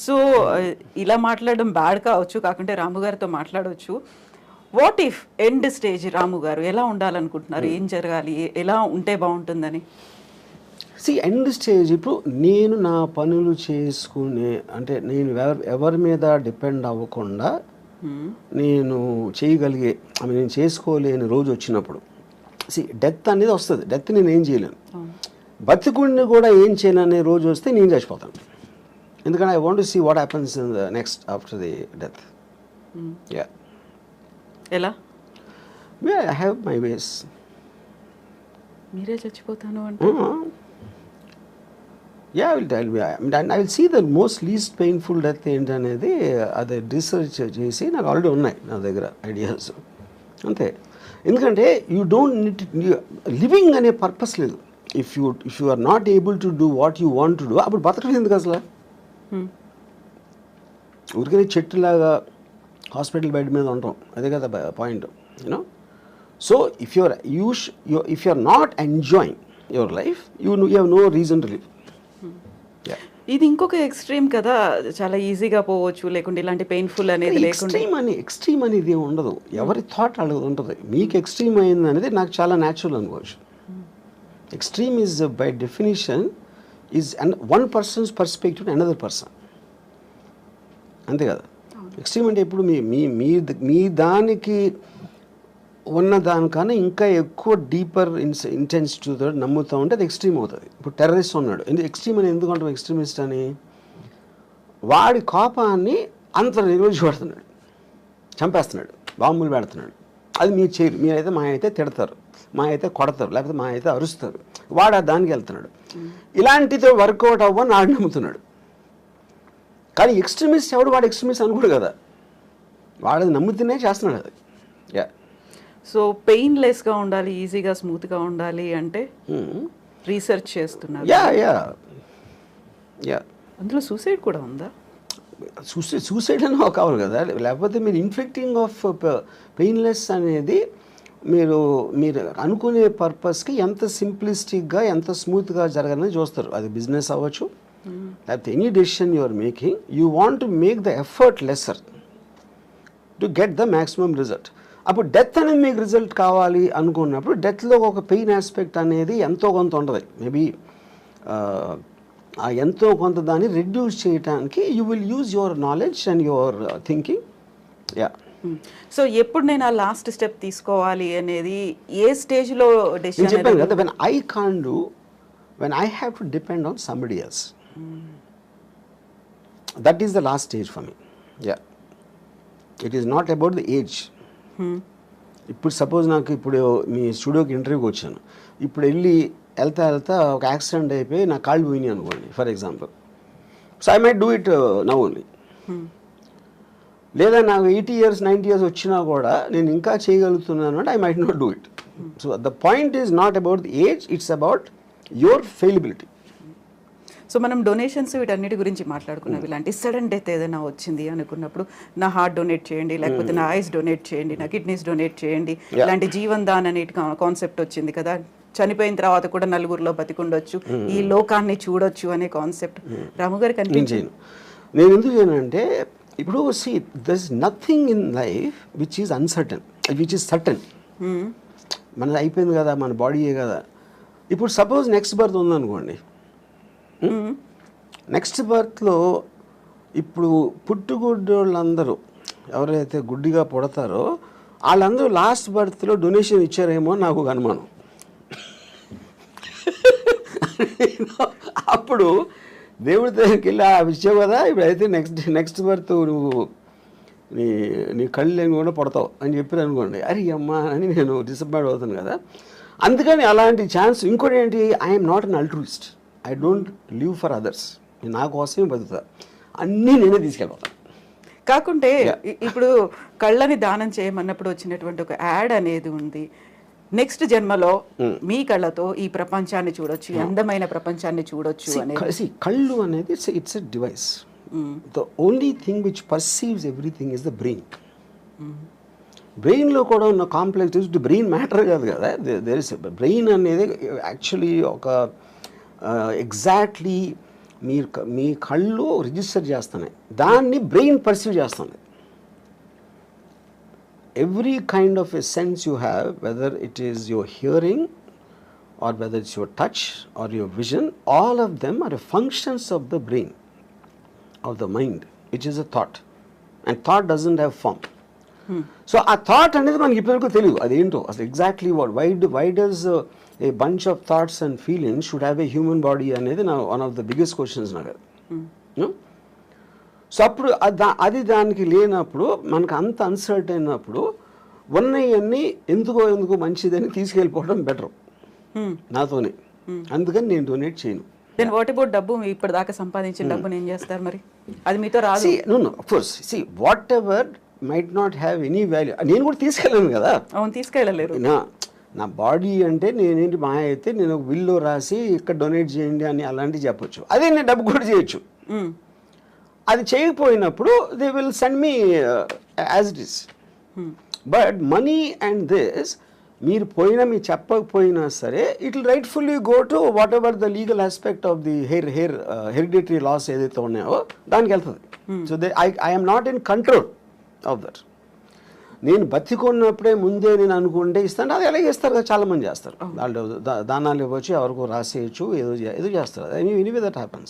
So ఇలా మాట్లాడడం bad కావచ్చు, కాకుంటే రాము గారితో మాట్లాడవచ్చు. వాట్ ఇఫ్ ఎండ్ స్టేజ్ రాము గారు ఎలా ఉండాలనుకుంటున్నారు? ఏం జరగాలి, ఎలా ఉంటే బాగుంటుందని? ఎండ్ స్టేజ్ ఇప్పుడు నేను నా పనులు చేసుకునే, అంటే నేను ఎవరి మీద డిపెండ్ అవ్వకుండా నేను చేయగలిగే, నేను చేసుకోలేని రోజు వచ్చినప్పుడు డెత్ అనేది వస్తుంది. డెత్ నేను ఏం చేయలేను. బతికుడిని కూడా ఏం చేయను అనే రోజు వస్తే నేను చచ్చిపోతాను. ఎందుకంటే I want to see what happens in the next after the death. ఎలా? I have my ways. మీరే చచ్చిపోతాను అంటే I will see the most least painful death ఏంటనేది అది రీసెర్చ్ చేసి నాకు ఆల్రెడీ ఉన్నాయి నా దగ్గర ఐడియాస్. అంతే. ఎందుకంటే యూ డోంట్ నీడ్ లివింగ్ అనే పర్పస్ లేదు. If you are not able to do what you want to do, అప్పుడు బతకడం ఎందుకు అసలు? ఊరికే చెట్టులాగా హాస్పిటల్ బెడ్ మీద ఉంటాం, అదే కదా point. You know, so if you are not enjoying your life, you have no reason to live. ఇది ఇంకొక ఎక్స్ట్రీమ్ కదా, చాలా ఈజీగా పోవచ్చు, లేకుంటే ఇలాంటి పెయిన్ఫుల్ అనేది లేకుండా. ఎక్స్ట్రీమ్ అనేది ఉండదు, ఎవరి థాట్ అలాగే ఉంటుంది. మీకు ఎక్స్ట్రీమ్ అయింది అనేది నాకు చాలా న్యాచురల్ అనుకోవచ్చు. Extreme is by definition is one persons perspective another person, అంతే కదా. ఎక్స్ట్రీమ్ అంటే ఇప్పుడు మీ దానికి ఉన్న దానికన్నా ఇంకా ఎక్కువ డీపర్ ఇంటెన్సిటీతో నమ్ముతూ ఉంటే అది ఎక్స్ట్రీమ్ అవుతుంది. ఇప్పుడు టెర్రరిస్ట్ ఉన్నాడు, ఎక్స్ట్రీమ్ అని ఎందుకు అంటాం ఎక్స్ట్రీమిస్ట్ అని? వాడి కోపాన్ని అంత నిర్వహించబడుతున్నాడు, చంపేస్తున్నాడు, బాంబులు పెడుతున్నాడు. అది మీరు చేయరు. మీరైతే మా అయితే తిడతారు, మా అయితే కొడతారు, లేకపోతే మా అయితే అరుస్తారు. వాడు దానికి వెళ్తున్నాడు. ఇలాంటితో వర్కౌట్ అవ్వని వాడు నమ్ముతున్నాడు. కానీ ఎక్స్ట్రీమిస్ట్ ఎవడు? వాడు ఎక్స్ట్రీమిస్ట్ అనుకోడు కదా, వాడు నమ్ముతూనే చేస్తున్నాడు అది. సో పెయిన్లెస్గా ఉండాలి, ఈజీగా స్మూత్గా ఉండాలి అంటే రీసెర్చ్ చేస్తున్నారు. అందులో సూసైడ్ కూడా ఉందా? సూసైడ్ అని కావాలి కదా, లేకపోతే మీరు ఇన్ఫ్లిక్టింగ్ ఆఫ్ పెయిన్లెస్ అనేది మీరు అనుకునే పర్పస్కి ఎంత సింప్లిస్టిక్గా ఎంత స్మూత్గా జరగాలని చూస్తారు. అది బిజినెస్ అవ్వచ్చు, లేకపోతే any decision you are making, you want to make the effort lesser to get the maximum result. అప్పుడు డెత్ అనేది మీకు రిజల్ట్ కావాలి అనుకున్నప్పుడు డెత్లో ఒక పెయిన్ ఆస్పెక్ట్ అనేది ఎంతో కొంత ఉంటుంది. మేబీ ఆ ఎంతో కొంత దాన్ని రెడ్యూస్ చేయడానికి you will use your knowledge and your thinking. So ఎప్పుడు నేను ఆ లాస్ట్ స్టెప్ తీసుకోవాలి అనేది ఏ స్టేజ్లో డెసిషన్? చెప్పాను కదా, when I have to depend on somebody else, that is the last stage for me. It is not about the age. ఇప్పుడు suppose నాకు ఇప్పుడు మీ స్టూడియోకి ఇంటర్వ్యూకి వచ్చాను, ఇప్పుడు వెళ్తా ఒక యాక్సిడెంట్ అయిపోయి నా కాళ్ళు పోయినాయి అనుకోండి for example. So I might do it now only. లేదా నాకు 80 years 90 years వచ్చినా కూడా నేను ఇంకా చేయగలుగుతున్నాను అంటే I might not do it. So the point is not about the age, it's about your fallibility. So మనం డొనేషన్స్ వీటన్నిటి గురించి మాట్లాడుకున్నాం. ఇలాంటి సడన్ డెత్ ఏదైనా వచ్చింది అనుకున్నప్పుడు నా హార్ట్ డొనేట్ చేయండి, లేకపోతే నా ఐస్ డొనేట్ చేయండి, నా కిడ్నీస్ డొనేట్ చేయండి, ఇలాంటి జీవన్ దాన్ అనే కాన్సెప్ట్ వచ్చింది కదా. చనిపోయిన తర్వాత కూడా నలుగురిలో బతికుండొచ్చు, ఈ లోకాన్ని చూడొచ్చు అనే కాన్సెప్ట్ రాము గారికి అనిపించింది. నేను ఎందుకు చేయనంటే ఇప్పుడు there is nothing in life which is uncertain, which is certain. మనది అయిపోయింది కదా, మన బాడీయే కదా. ఇప్పుడు సపోజ్ నెక్స్ట్ బర్త్ ఉందనుకోండి, నెక్స్ట్ బర్త్లో ఇప్పుడు పుట్టుగుడ్డోళ్ళందరూ ఎవరైతే గుడ్డిగా పుడతారో వాళ్ళందరూ లాస్ట్ బర్త్లో డొనేషన్ ఇచ్చారేమో నాకు ఒక అనుమానం. అప్పుడు దేవుడి దగ్గరికి వెళ్ళి ఇచ్చావు కదా, ఇప్పుడైతే నెక్స్ట్ బర్త్ నువ్వు నీ కళ్ళు కూడా పుడతావు అని చెప్పారు అనుకోండి, అరే అమ్మా అని నేను డిసప్పాయింట్ అవుతాను కదా. అందుకని అలాంటి ఛాన్స్. ఇంకోటి ఏంటి, I'm not an అల్ట్రూయిస్ట్, I don't live for others. నా కోసమే బతుకుతా, అన్నీ నేనే తీసుకెళ్ళిపోతాను. కాకుంటే ఇప్పుడు కళ్ళని దానం చేయమన్నప్పుడు వచ్చినటువంటి ఒక యాడ్ అనేది ఉంది, నెక్స్ట్ జన్మలో మీ కళ్ళతో ఈ ప్రపంచాన్ని చూడొచ్చు, అందమైన ప్రపంచాన్ని చూడొచ్చు అనేది. కళ్ళు అనేది it's a device. The only thing which perceives everything is the brain. బ్రెయిన్లో కూడా ఉన్న కాంప్లెక్స్ బ్రెయిన్ మ్యాటర్ కాదు కదా, దేర్ ఇస్ బ్రెయిన్ అనేది యాక్చువల్లీ ఒక ఎగ్జాక్ట్లీ మీ కళ్ళు రిజిస్టర్ చేస్తున్నాయి, దాన్ని బ్రెయిన్ పర్సీవ్ చేస్తుంది. Every kind of a sense you have, whether it is your hearing or whether it's your touch or your vision, all of them are functions of the brain, of the mind, which is a thought, and thought doesn't have form. So a thought అనేది మనకి ఇప్పటివరకు తెలియదు అదేంటో అసలు exactly why does a bunch of thoughts and feelings should have a human body అనేది నా one of the biggest questions నాకు. So అప్పుడు అది దానికి లేనప్పుడు మనకు అంత అన్సర్టైన్ అయినప్పుడు ఉన్నవన్నీ ఎందుకో మంచిదని తీసుకెళ్ళిపోవడం బెటర్ నాతోనే. అందుకని నేను డొనేట్ చేయను. దెన్ వాట్ అబౌట్ డబ్బు? ఇప్పటిదాకా సంపాదించిన డబ్బుని ఏం చేస్తారు మరి? అది మీతో రాదు. No of course whatever might not have any value నేను కూడా తీసుకెళ్ళాను కదా. అవును, తీసుకెళ్ళలేరు. నా బాడీ అంటే నేనేంటి మా అయితే నేను ఒక బిల్లో రాసి ఇక్కడ డొనేట్ చేయండి అని అలాంటివి చెప్పొచ్చు. అదే నేను డబ్బు కూడా చేయొచ్చు. అది చేయకపోయినప్పుడు they will send me as it is. But money and this మీరు చెప్పకపోయినా సరే it will rightfully go to whatever the legal aspect of the hereditary laws ఏదైతే ఉన్నాయో దానికి వెళ్తుంది. So I'm not in control of that. నేను బతికున్నప్పుడే ముందే నేను అనుకుంటే ఇస్తాను, అది ఎలాగే ఇస్తారు కదా, చాలా మంది చేస్తారు. వాళ్ళు దానాలు ఇవ్వచ్చు, ఎవరికో రాసేయచ్చు, ఏదో చేస్తారు. Anyway that happens.